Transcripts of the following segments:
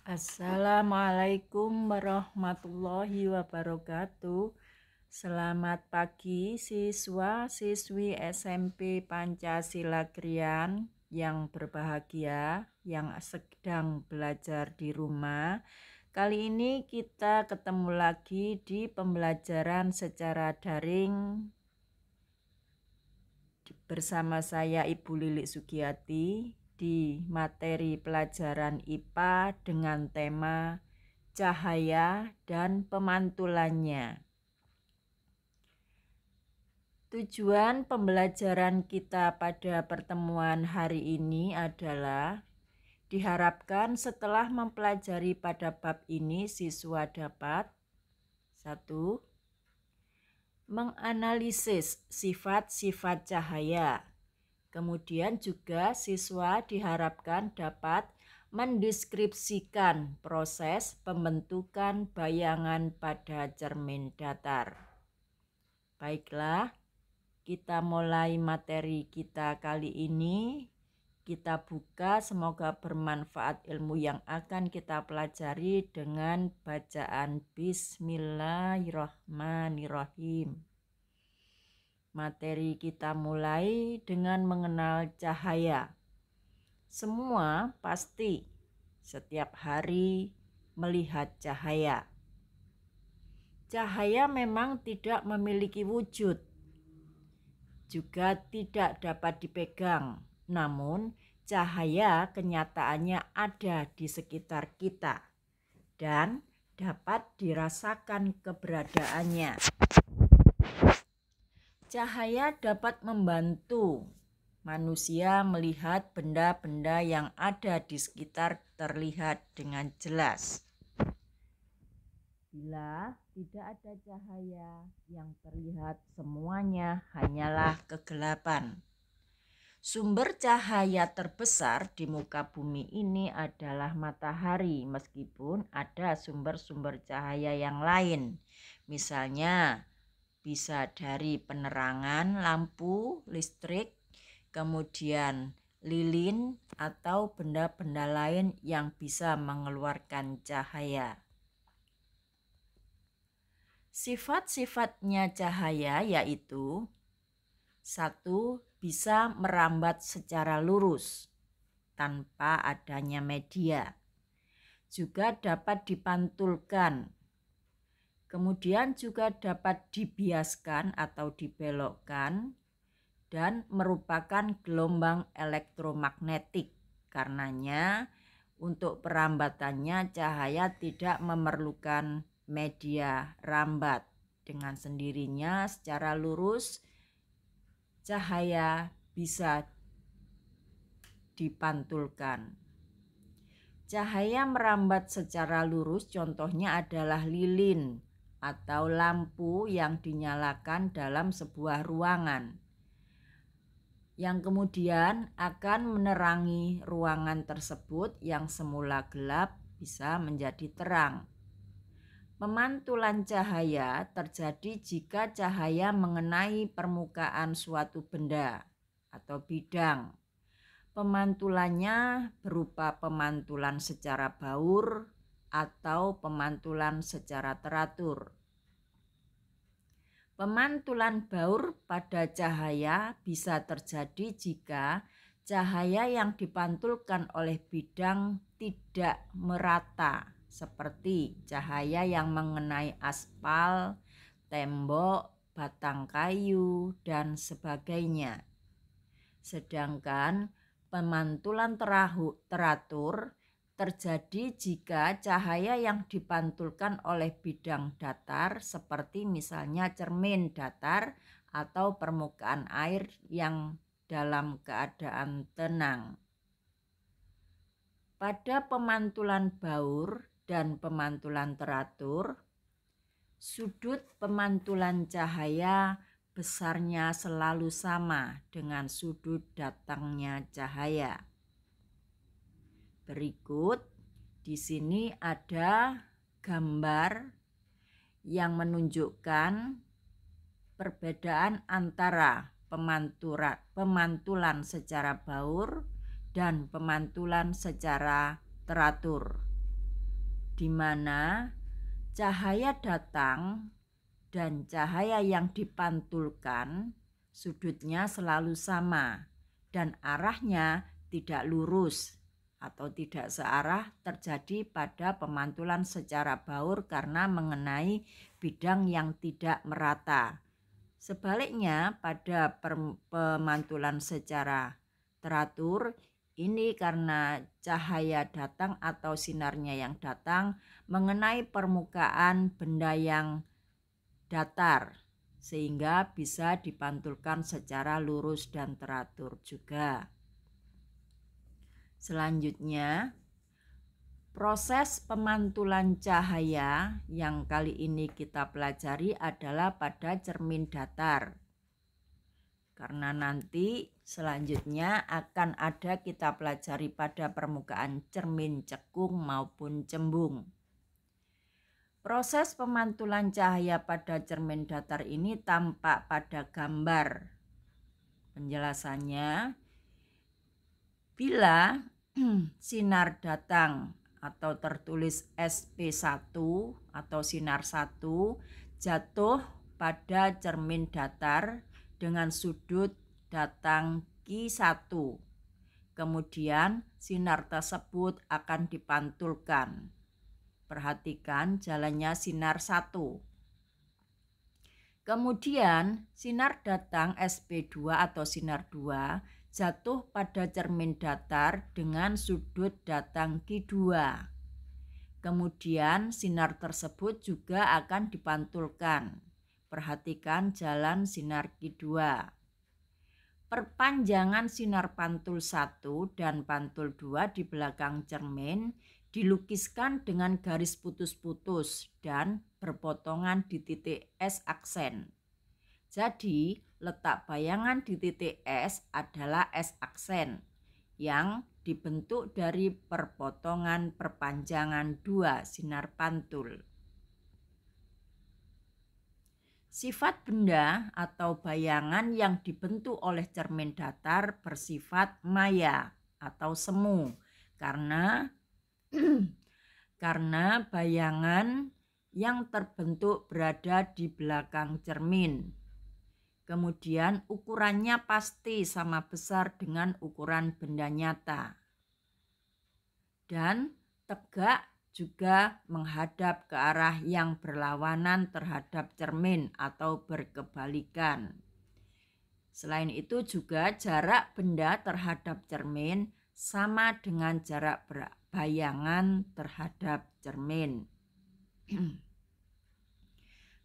Assalamualaikum warahmatullahi wabarakatuh. Selamat pagi siswa-siswi SMP Pancasila Krian yang berbahagia, yang sedang belajar di rumah. Kali ini kita ketemu lagi di pembelajaran secara daring bersama saya Ibu Lilik Sugiyati di materi pelajaran IPA dengan tema cahaya dan pemantulannya. Tujuan pembelajaran kita pada pertemuan hari ini adalah diharapkan setelah mempelajari pada bab ini siswa dapat 1. Menganalisis sifat-sifat cahaya. Kemudian juga siswa diharapkan dapat mendeskripsikan proses pembentukan bayangan pada cermin datar. Baiklah, kita mulai materi kita kali ini. Kita buka, semoga bermanfaat ilmu yang akan kita pelajari dengan bacaan Bismillahirrahmanirrahim. Materi kita mulai dengan mengenal cahaya. Semua pasti setiap hari melihat cahaya. Cahaya memang tidak memiliki wujud, juga tidak dapat dipegang. Namun, cahaya kenyataannya ada di sekitar kita dan dapat dirasakan keberadaannya. Cahaya dapat membantu manusia melihat benda-benda yang ada di sekitar terlihat dengan jelas. Bila tidak ada cahaya, yang terlihat semuanya hanyalah kegelapan. Sumber cahaya terbesar di muka bumi ini adalah matahari, meskipun ada sumber-sumber cahaya yang lain. Misalnya, bisa dari penerangan lampu listrik, kemudian lilin atau benda-benda lain yang bisa mengeluarkan cahaya. Sifat-sifatnya cahaya yaitu 1. Bisa merambat secara lurus tanpa adanya media. Juga dapat dipantulkan. Kemudian juga dapat dibiaskan atau dibelokkan dan merupakan gelombang elektromagnetik. Karenanya untuk perambatannya cahaya tidak memerlukan media rambat. Dengan sendirinya secara lurus cahaya bisa dipantulkan. Cahaya merambat secara lurus contohnya adalah lilin atau lampu yang dinyalakan dalam sebuah ruangan, yang kemudian akan menerangi ruangan tersebut yang semula gelap bisa menjadi terang. Pemantulan cahaya terjadi jika cahaya mengenai permukaan suatu benda atau bidang. Pemantulannya berupa pemantulan secara baur atau pemantulan secara teratur. Pemantulan baur pada cahaya bisa terjadi jika cahaya yang dipantulkan oleh bidang tidak merata, seperti cahaya yang mengenai aspal, tembok, batang kayu, dan sebagainya. Sedangkan pemantulan teratur terjadi jika cahaya yang dipantulkan oleh bidang datar seperti misalnya cermin datar atau permukaan air yang dalam keadaan tenang. Pada pemantulan baur dan pemantulan teratur, sudut pemantulan cahaya besarnya selalu sama dengan sudut datangnya cahaya. Berikut di sini ada gambar yang menunjukkan perbedaan antara pemantulan secara baur dan pemantulan secara teratur. di mana cahaya datang dan cahaya yang dipantulkan sudutnya selalu sama dan arahnya tidak lurus atau tidak searah terjadi pada pemantulan secara baur karena mengenai bidang yang tidak merata. Sebaliknya pada pemantulan secara teratur ini karena cahaya datang atau sinarnya yang datang mengenai permukaan benda yang datar sehingga bisa dipantulkan secara lurus dan teratur juga. Selanjutnya, proses pemantulan cahaya yang kali ini kita pelajari adalah pada cermin datar. Karena nanti selanjutnya akan ada kita pelajari pada permukaan cermin cekung maupun cembung. Proses pemantulan cahaya pada cermin datar ini tampak pada gambar. Penjelasannya, bila sinar datang atau tertulis SP1 atau sinar 1 jatuh pada cermin datar dengan sudut datang Q1. Kemudian sinar tersebut akan dipantulkan. Perhatikan jalannya sinar 1. Kemudian sinar datang SP2 atau sinar 2 jatuh pada cermin datar dengan sudut datang Q2. Kemudian sinar tersebut juga akan dipantulkan. Perhatikan jalan sinar Q2. Perpanjangan sinar pantul 1 dan pantul 2 di belakang cermin dilukiskan dengan garis putus-putus dan berpotongan di titik S aksen. Jadi, letak bayangan di titik S adalah S aksen yang dibentuk dari perpotongan perpanjangan 2 sinar pantul. Sifat benda atau bayangan yang dibentuk oleh cermin datar bersifat maya atau semu karena bayangan yang terbentuk berada di belakang cermin. Kemudian ukurannya pasti sama besar dengan ukuran benda nyata. Dan tegak juga menghadap ke arah yang berlawanan terhadap cermin atau berkebalikan. Selain itu juga jarak benda terhadap cermin sama dengan jarak bayangan terhadap cermin.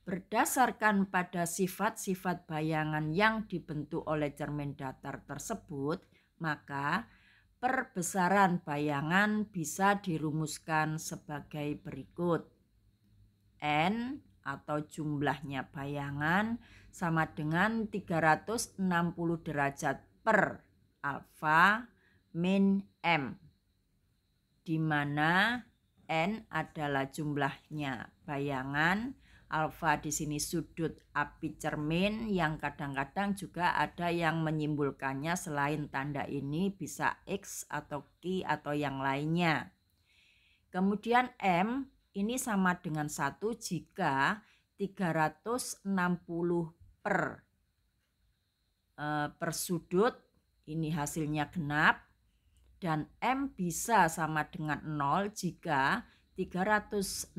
Berdasarkan pada sifat-sifat bayangan yang dibentuk oleh cermin datar tersebut, maka perbesaran bayangan bisa dirumuskan sebagai berikut. N atau jumlahnya bayangan sama dengan 360 derajat per alfa min M, di mana N adalah jumlahnya bayangan, alfa di sini sudut api cermin yang kadang-kadang juga ada yang menyimpulkannya selain tanda ini bisa X atau Q atau yang lainnya. Kemudian M ini sama dengan 1 jika 360 per sudut ini hasilnya genap dan M bisa sama dengan 0 jika 360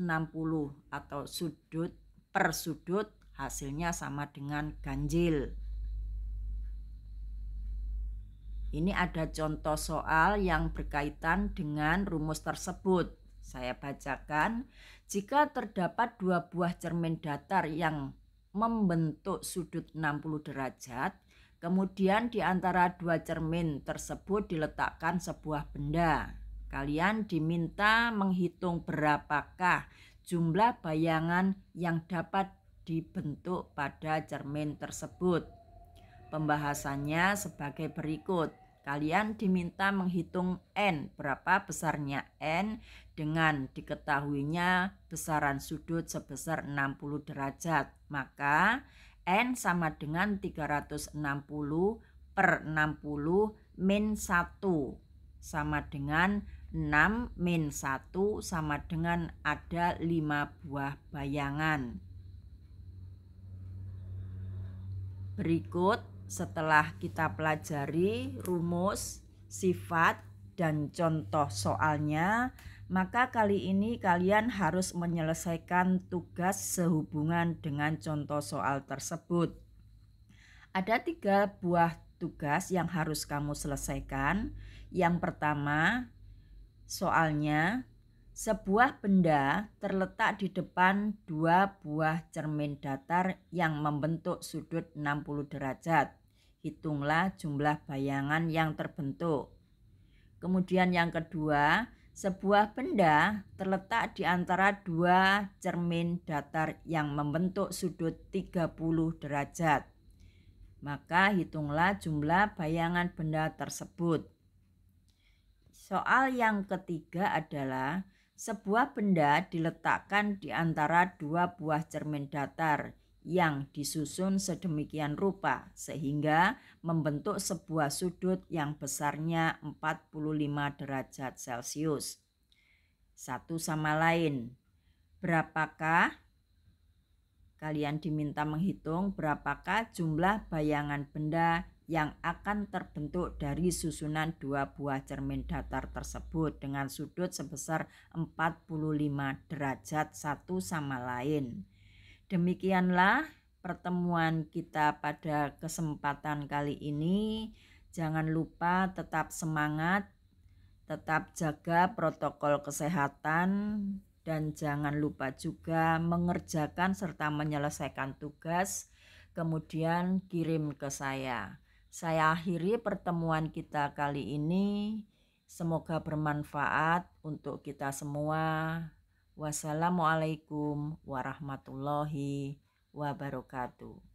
atau per sudut hasilnya sama dengan ganjil. Ini ada contoh soal yang berkaitan dengan rumus tersebut. Saya bacakan, jika terdapat dua buah cermin datar yang membentuk sudut 60 derajat, kemudian di antara dua cermin tersebut diletakkan sebuah benda. Kalian diminta menghitung berapakah jumlah bayangan yang dapat dibentuk pada cermin tersebut. Pembahasannya sebagai berikut. Kalian diminta menghitung N, berapa besarnya N dengan diketahuinya besaran sudut sebesar 60 derajat. Maka N sama dengan 360 per 60 min 1 sama dengan 6 min 1 sama dengan ada 5 buah bayangan. Berikut setelah kita pelajari rumus, sifat, dan contoh soalnya, maka kali ini kalian harus menyelesaikan tugas sehubungan dengan contoh soal tersebut. Ada 3 buah tugas yang harus kamu selesaikan. Yang pertama, soalnya, sebuah benda terletak di depan 2 buah cermin datar yang membentuk sudut 60 derajat. Hitunglah jumlah bayangan yang terbentuk. Kemudian yang kedua, sebuah benda terletak di antara 2 cermin datar yang membentuk sudut 30 derajat. Maka hitunglah jumlah bayangan benda tersebut. Soal yang ketiga adalah sebuah benda diletakkan di antara 2 buah cermin datar yang disusun sedemikian rupa sehingga membentuk sebuah sudut yang besarnya 45 derajat Celcius. Satu sama lain. Berapakah? Kalian diminta menghitung berapakah jumlah bayangan benda yang akan terbentuk dari susunan 2 buah cermin datar tersebut dengan sudut sebesar 45 derajat satu sama lain. Demikianlah pertemuan kita pada kesempatan kali ini. Jangan lupa tetap semangat, tetap jaga protokol kesehatan, dan jangan lupa juga mengerjakan serta menyelesaikan tugas, kemudian kirim ke saya. Saya akhiri pertemuan kita kali ini. Semoga bermanfaat untuk kita semua. Wassalamualaikum warahmatullahi wabarakatuh.